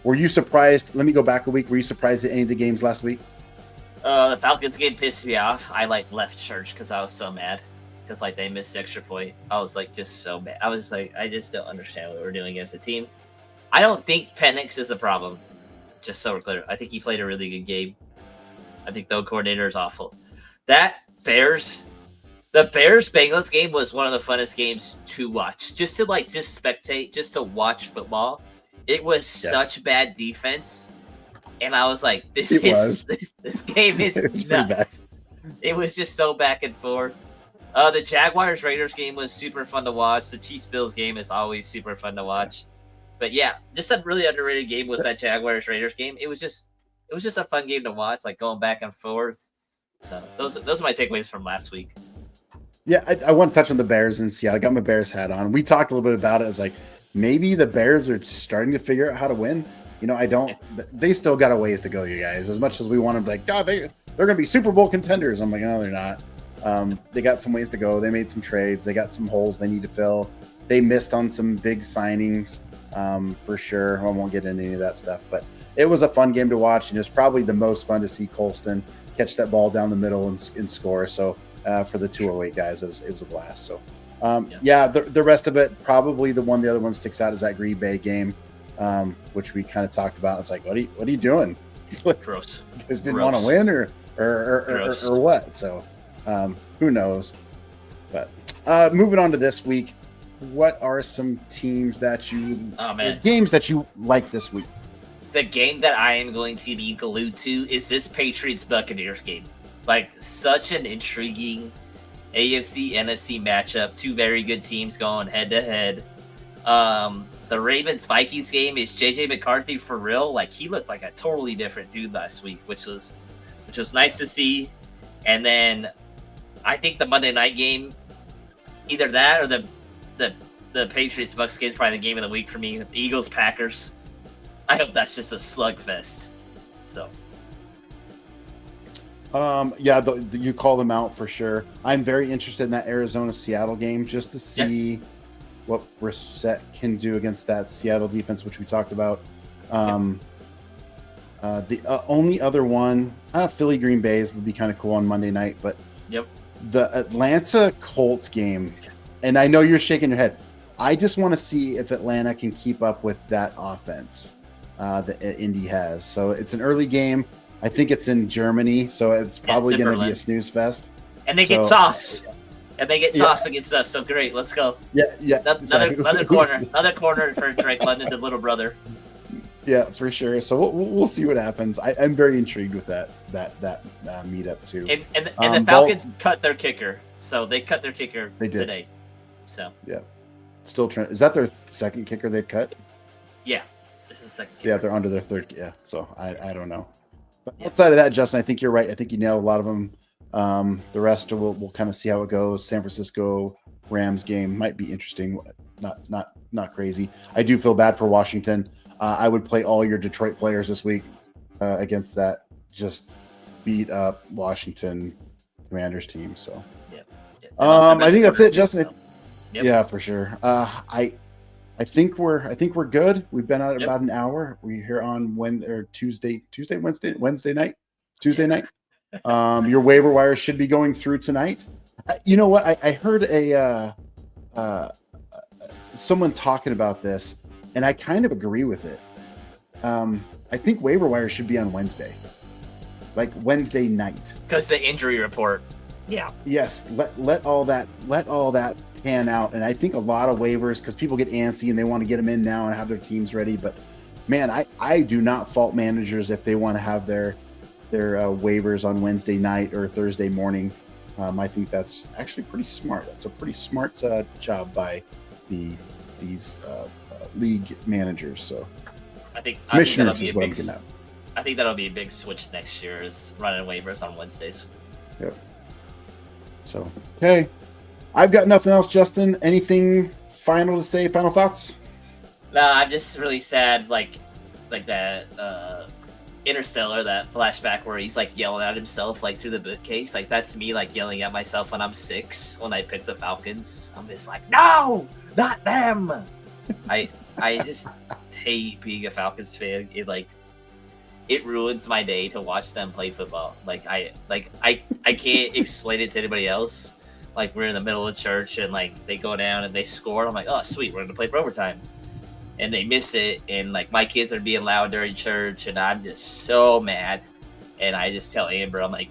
Were you surprised? Let me go back a week. Were you surprised at any of the games last week? The Falcons game pissed me off. I left church because I was so mad because they missed the extra point. I was just so mad. I was I just don't understand what we're doing as a team. I don't think Penix is a problem. Just so we're clear, I think he played a really good game. I think the coordinator is awful. The Bears Bengals game was one of the funnest games to watch. Just to spectate, just to watch football. It was such bad defense, and I was like, this game is nuts. It was just so back and forth. The Jaguars Raiders game was super fun to watch. The Chiefs Bills game is always super fun to watch. But yeah, just a really underrated game was that Jaguars Raiders game. It was just a fun game to watch, going back and forth. So those are my takeaways from last week. Yeah, I want to touch on the Bears in Seattle. I got my Bears hat on. We talked a little bit about it. It's maybe the Bears are starting to figure out how to win. They still got a ways to go, you guys. As much as we want them, God, they're going to be Super Bowl contenders. I'm no, they're not. They got some ways to go. They made some trades. They got some holes they need to fill. They missed on some big signings. For sure. I won't get into any of that stuff, but it was a fun game to watch, and it was probably the most fun to see Colston catch that ball down the middle and score. So for the 208 guys, it was a blast. So the rest of it, probably the other one sticks out is that Green Bay game, which we kind of talked about. It's what are you doing? Gross. You guys didn't want to win or what? So who knows? But moving on to this week. What are some teams that games that you like this week? The game that I am going to be glued to is this Patriots-Buccaneers game. Such an intriguing AFC-NFC matchup. Two very good teams going head-to-head. The Ravens-Vikings game is J.J. McCarthy for real. He looked like a totally different dude last week, which was nice to see. And then I think the Monday night game, either that or the Patriots Bucks game is probably the game of the week for me. The Eagles Packers. I hope that's just a slugfest. So, you call them out for sure. I'm very interested in that Arizona Seattle game just to see what Brissett can do against that Seattle defense, which we talked about. The only other one, Philly Green Bay's would be kind of cool on Monday night, but the Atlanta Colts game. And I know you're shaking your head. I just want to see if Atlanta can keep up with that offense that Indy has. So it's an early game. I think it's in Germany, so it's probably going to be a snooze fest. And they get sauce. And they get sauce against us. So great, let's go. Yeah. Another corner for Drake London, the little brother. Yeah, for sure. So we'll see what happens. I'm very intrigued with that meetup too. And the Falcons cut their kicker, so they cut their kicker today. So still trying. Is that their second kicker they've cut? Yeah, this is the second kicker. Yeah, they're under their third. Yeah, so I don't know. But outside of that, Justin, I think you're right. I think you nailed a lot of them. The rest we'll kind of see how it goes. San Francisco Rams game might be interesting. Not crazy. I do feel bad for Washington. I would play all your Detroit players this week against that just beat up Washington Commanders team. So I think that's it, Justin. Yeah, for sure. I think we're good. We've been at about an hour. We're here on Tuesday night. Your waiver wire should be going through tonight. You know what? I heard someone talking about this, and I kind of agree with it. I think waiver wire should be on Wednesday, Wednesday night, because the injury report. Yeah. Yes. Let all that pan out. And I think a lot of waivers, because people get antsy and they want to get them in now and have their teams ready. But man, I do not fault managers if they want to have their waivers on Wednesday night or Thursday morning. I think that's actually pretty smart. That's a pretty smart job by these league managers. So commissioners is what I'm getting at. I think that'll be a big switch next year, is running waivers on Wednesdays. Yep. So, okay. I've got nothing else, Justin. Anything final to say? Final thoughts? Nah, I'm just really sad, like that Interstellar, that flashback where he's like yelling at himself like through the bookcase. Like that's me like yelling at myself when I'm 6 when I pick the Falcons. I'm just like, no, not them. I just hate being a Falcons fan. It ruins my day to watch them play football. I can't explain it to anybody else. Like we're in the middle of church and like they go down and they score. I'm like, oh sweet, we're gonna play for overtime. And they miss it, and like my kids are being loud during church, and I'm just so mad. And I just tell Amber, I'm like,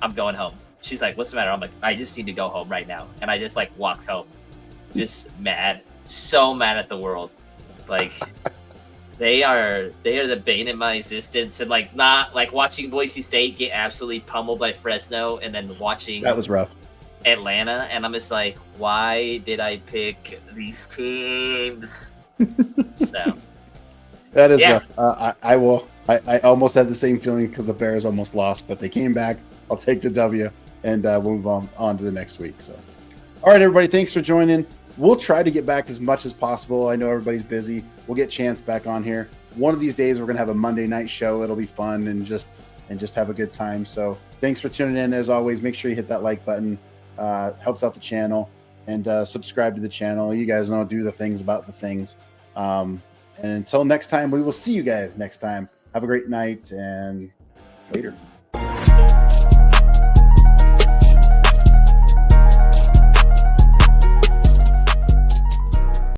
I'm going home. She's like, what's the matter? I'm like, I just need to go home right now. And I just like walked home, just mad, so mad at the world. Like they are the bane in my existence, and like not like watching Boise State get absolutely pummeled by Fresno, and then watching that was rough. Atlanta, and I'm just like, why did I pick these teams? So that is rough. I almost had the same feeling because the Bears almost lost, but they came back. I'll take the W, and we'll move on to the next week. So, all right, everybody, thanks for joining. We'll try to get back as much as possible. I know everybody's busy. We'll get Chance back on here. One of these days, we're gonna have a Monday night show. It'll be fun and just have a good time. So, thanks for tuning in. As always, make sure you hit that like button. Helps out the channel, and subscribe to the channel. You guys know, do the things about the things. And until next time, we will see you guys next time. Have a great night and later.